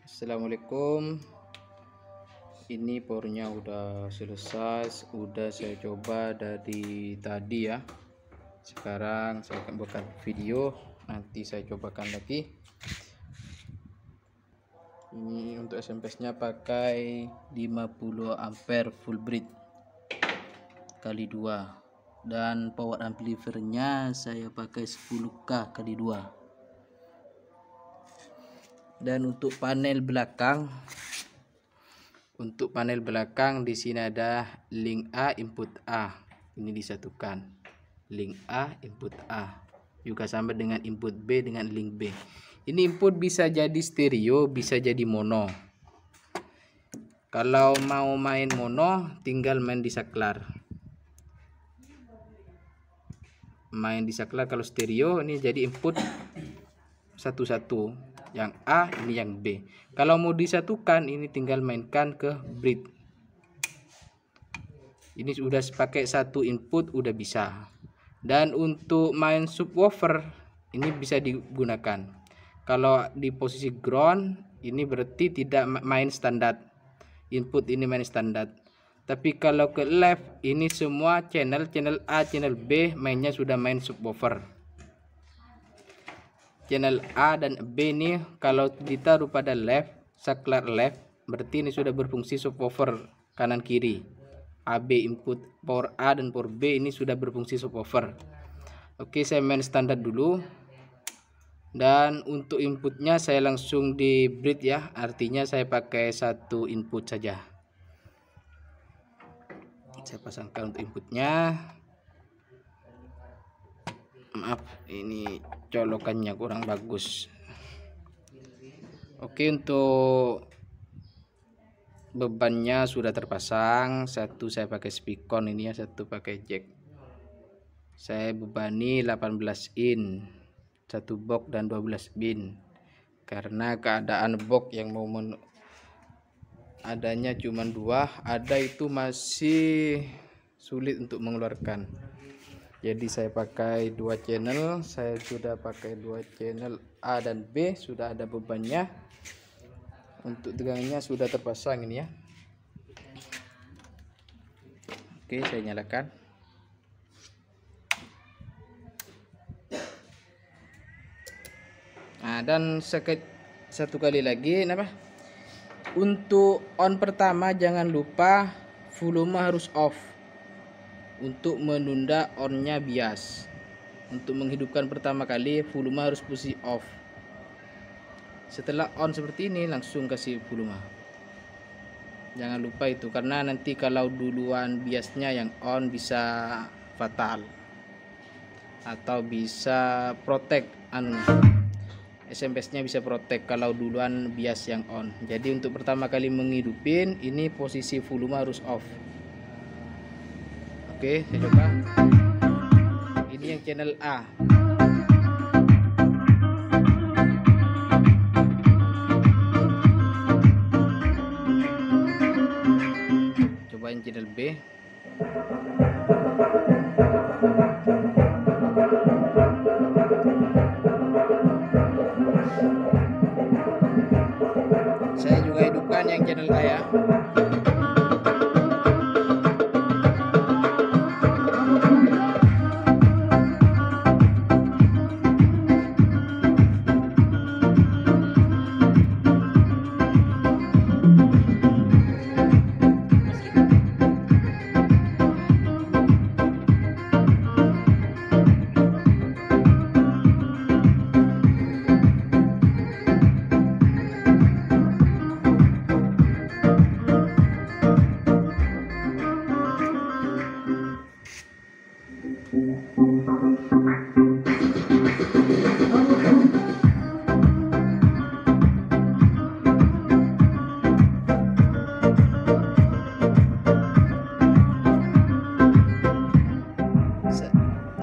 Assalamualaikum. Ini powernya udah selesai, udah saya coba dari tadi ya. Sekarang saya akan buat video, nanti saya cobakan lagi. Ini untuk SMS nya pakai 50 ampere full bridge kali 2, dan power amplifiernya saya pakai 10K kali 2. Dan untuk panel belakang, di sini ada link A, input A, ini disatukan. Link A, input A juga sama dengan input B dengan link B. Ini input bisa jadi stereo, bisa jadi mono. Kalau mau main mono tinggal main di saklar. Kalau stereo ini jadi input satu-satu, yang A ini yang B. Kalau mau disatukan ini tinggal mainkan ke bridge. Ini sudah pakai satu input udah bisa. Dan untuk main subwoofer ini bisa digunakan. Kalau di posisi ground ini berarti tidak main standar. Input ini main standar. Tapi kalau ke left ini semua channel A, channel B mainnya sudah main subwoofer. Channel A dan B ini kalau ditaruh pada left, saklar left, berarti ini sudah berfungsi subwoofer kanan kiri. AB input power A dan power B ini sudah berfungsi subwoofer. Oke, saya main standar dulu. Dan untuk inputnya saya langsung di bridge ya, artinya saya pakai satu input saja. Saya pasangkan untuk inputnya. Maaf, ini colokannya kurang bagus. Oke, untuk bebannya sudah terpasang. Satu saya pakai spikon ini ya, satu pakai jack. Saya bebani 18 in, satu box dan 12 bin. Karena keadaan box yang mau adanya cuma 2, ada itu masih sulit untuk mengeluarkan. Jadi saya pakai 2 channel, saya sudah pakai 2 channel A dan B, sudah ada bebannya. Untuk tegangnya sudah terpasang ini ya. Oke, saya nyalakan. Nah, dan satu kali lagi untuk on pertama jangan lupa volume harus off. Untuk menunda onnya bias. Untuk menghidupkan pertama kali volume harus posisi off. Setelah on seperti ini langsung kasih volume. Jangan lupa itu, karena nanti kalau duluan biasnya yang on bisa fatal atau bisa protect SMS nya bisa protect kalau duluan bias yang on. Jadi untuk pertama kali menghidupin ini posisi volume harus off. Oke, saya coba. Ini yang channel A. Cobain channel B. Saya juga hidupkan yang channel A ya.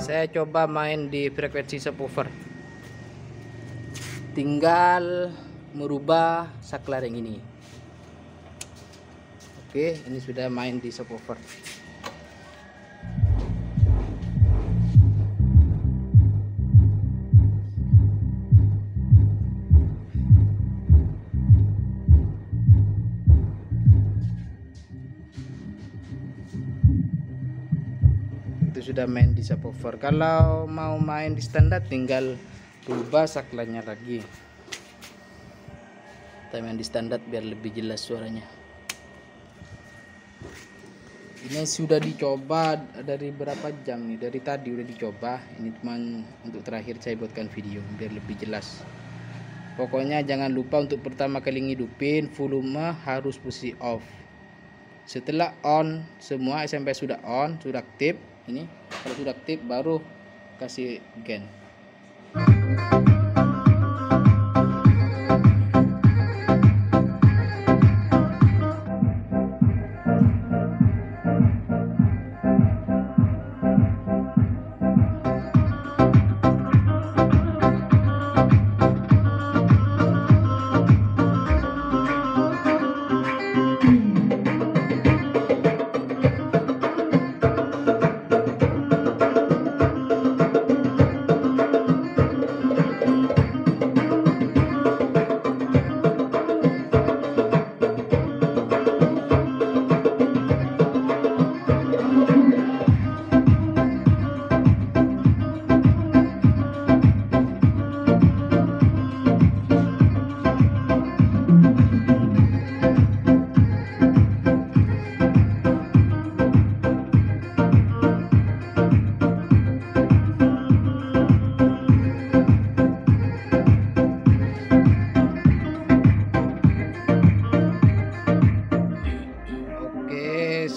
Saya coba main di frekuensi subwoofer. Tinggal merubah saklar yang ini. Oke, ini sudah main di subwoofer. itu sudah main di subwoofer. Kalau mau main di standar tinggal rubah saklarnya lagi. Kita main di standar biar lebih jelas suaranya. Ini sudah dicoba dari berapa jam nih, dari tadi udah dicoba. Ini cuman untuk terakhir saya buatkan video biar lebih jelas. Pokoknya jangan lupa untuk pertama kali ngidupin volume harus posisi off. Setelah on semua SMP sudah on, sudah aktif. Ini kalau sudah aktif baru kasih gain.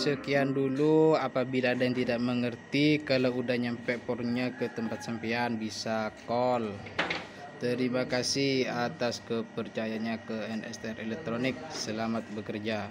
Sekian dulu. Apabila ada yang tidak mengerti, kalau udah nyampe pornya ke tempat sampean bisa call. Terima kasih atas kepercayaannya ke NSTR Elektronik. Selamat bekerja.